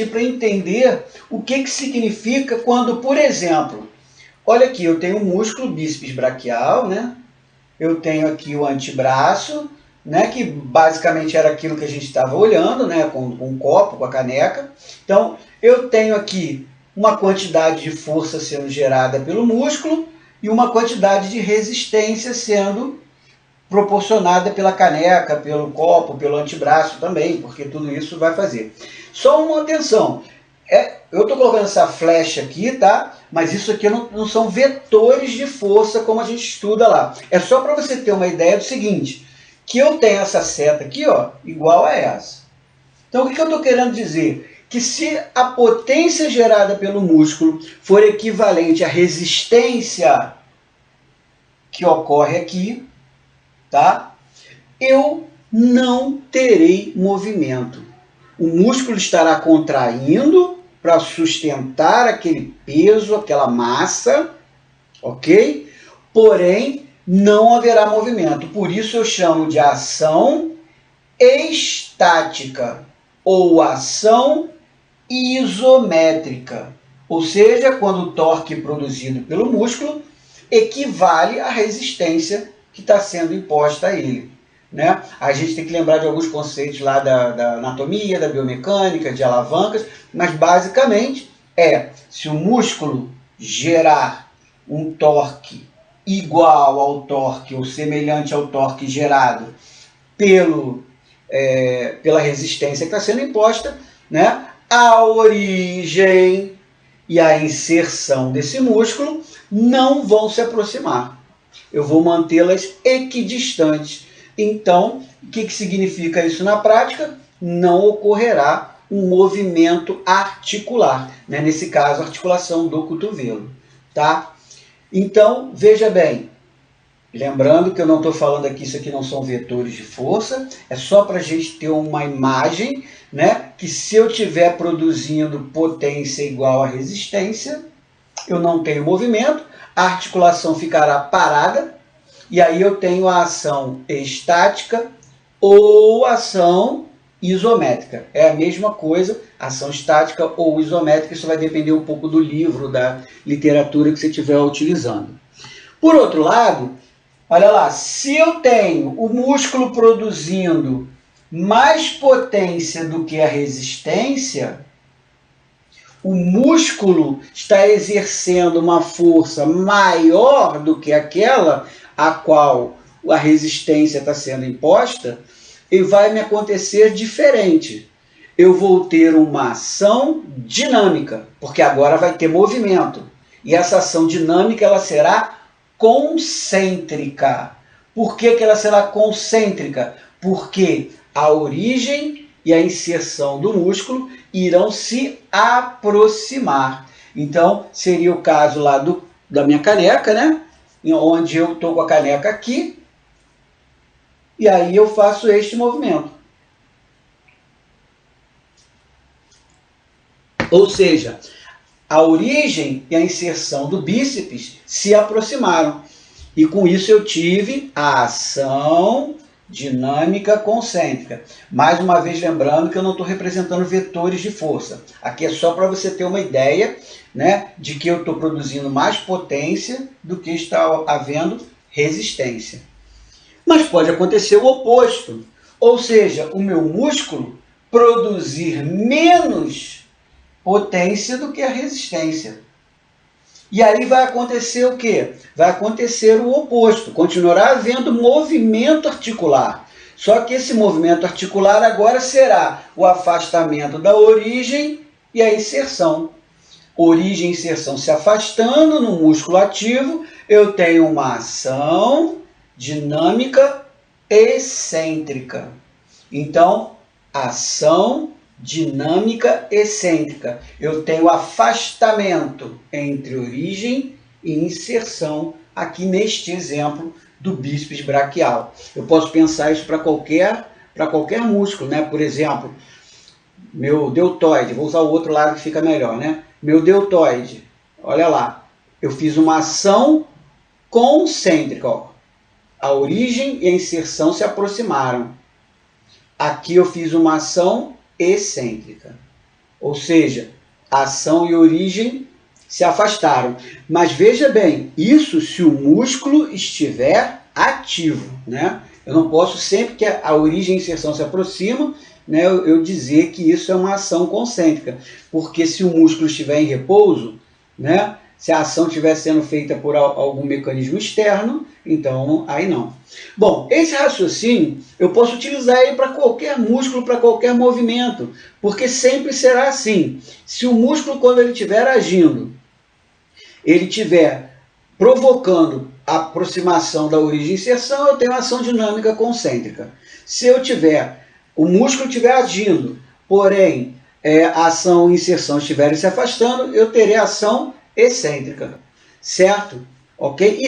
para entender o que significa quando, por exemplo, olha aqui, eu tenho o músculo bíceps braquial, né? Eu tenho aqui o antebraço, né? Que basicamente era aquilo que a gente estava olhando, né? Com o copo, com a caneca. Então, eu tenho aqui uma quantidade de força sendo gerada pelo músculo e uma quantidade de resistência sendo proporcionada pela caneca, pelo copo, pelo antebraço também, porque tudo isso vai fazer. Só uma atenção, eu estou colocando essa flecha aqui, tá? Mas isso aqui não são vetores de força como a gente estuda lá. É só para você ter uma ideia do seguinte, que eu tenho essa seta aqui, ó, igual a essa. Então o que eu estou querendo dizer? Que se a potência gerada pelo músculo for equivalente à resistência que ocorre aqui, tá? Eu não terei movimento. O músculo estará contraindo para sustentar aquele peso, aquela massa, ok? Porém, não haverá movimento. Por isso eu chamo de ação estática ou ação isométrica. Ou seja, quando o torque produzido pelo músculo equivale à resistência que está sendo imposta a ele. Né? A gente tem que lembrar de alguns conceitos lá da anatomia, da biomecânica, de alavancas, mas basicamente se o músculo gerar um torque igual ao torque ou semelhante ao torque gerado pela resistência que está sendo imposta, né? A origem e a inserção desse músculo não vão se aproximar. Eu vou mantê-las equidistantes. Então, o que significa isso na prática? Não ocorrerá um movimento articular, né? Nesse caso, a articulação do cotovelo. Tá? Então, veja bem, lembrando que eu não estou falando aqui, isso aqui não são vetores de força, é só para a gente ter uma imagem, né? Que se eu estiver produzindo potência igual a resistência, eu não tenho movimento, a articulação ficará parada, e aí eu tenho a ação estática ou ação isométrica. É a mesma coisa, ação estática ou isométrica, isso vai depender um pouco do livro, da literatura que você estiver utilizando. Por outro lado, olha lá, se eu tenho o músculo produzindo mais potência do que a resistência, o músculo está exercendo uma força maior do que aquela a qual a resistência está sendo imposta, e vai me acontecer diferente. Eu vou ter uma ação dinâmica, porque agora vai ter movimento. E essa ação dinâmica ela será concêntrica. Por que ela será concêntrica? Porque a origem e a inserção do músculo irão se aproximar. Então, seria o caso lá da minha caneca, né? Onde eu estou com a caneca aqui, e aí eu faço este movimento. Ou seja, a origem e a inserção do bíceps se aproximaram. E com isso eu tive a ação dinâmica concêntrica. Mais uma vez lembrando que eu não estou representando vetores de força. Aqui é só para você ter uma ideia, né, de que eu estou produzindo mais potência do que está havendo resistência. Mas pode acontecer o oposto. Ou seja, o meu músculo produzir menos potência do que a resistência. E aí vai acontecer o quê? Vai acontecer o oposto. Continuará havendo movimento articular. Só que esse movimento articular agora será o afastamento da origem e a inserção. Origem e inserção se afastando no músculo ativo, eu tenho uma ação dinâmica excêntrica. Então, ação dinâmica excêntrica. Eu tenho afastamento entre origem e inserção aqui neste exemplo do bíceps braquial. Eu posso pensar isso para qualquer músculo, né? Por exemplo, meu deltoide, vou usar o outro lado que fica melhor, né? Meu deltoide, olha lá, eu fiz uma ação concêntrica, ó. A origem e a inserção se aproximaram. Aqui eu fiz uma ação excêntrica. ou seja, ação e origem se afastaram. Mas veja bem, isso se o músculo estiver ativo, né? Eu não posso, sempre que a origem e a inserção se aproximam, né, eu dizer que isso é uma ação concêntrica, porque se o músculo estiver em repouso, né, se a ação estiver sendo feita por algum mecanismo externo, então aí não. Bom, esse raciocínio eu posso utilizar ele para qualquer músculo, para qualquer movimento, porque sempre será assim. Se o músculo, quando ele estiver agindo, ele estiver provocando a aproximação da origem e inserção, eu tenho ação dinâmica concêntrica. Se eu tiver, o músculo estiver agindo, porém a ação e inserção estiverem se afastando, eu terei ação excêntrica, certo? Ok?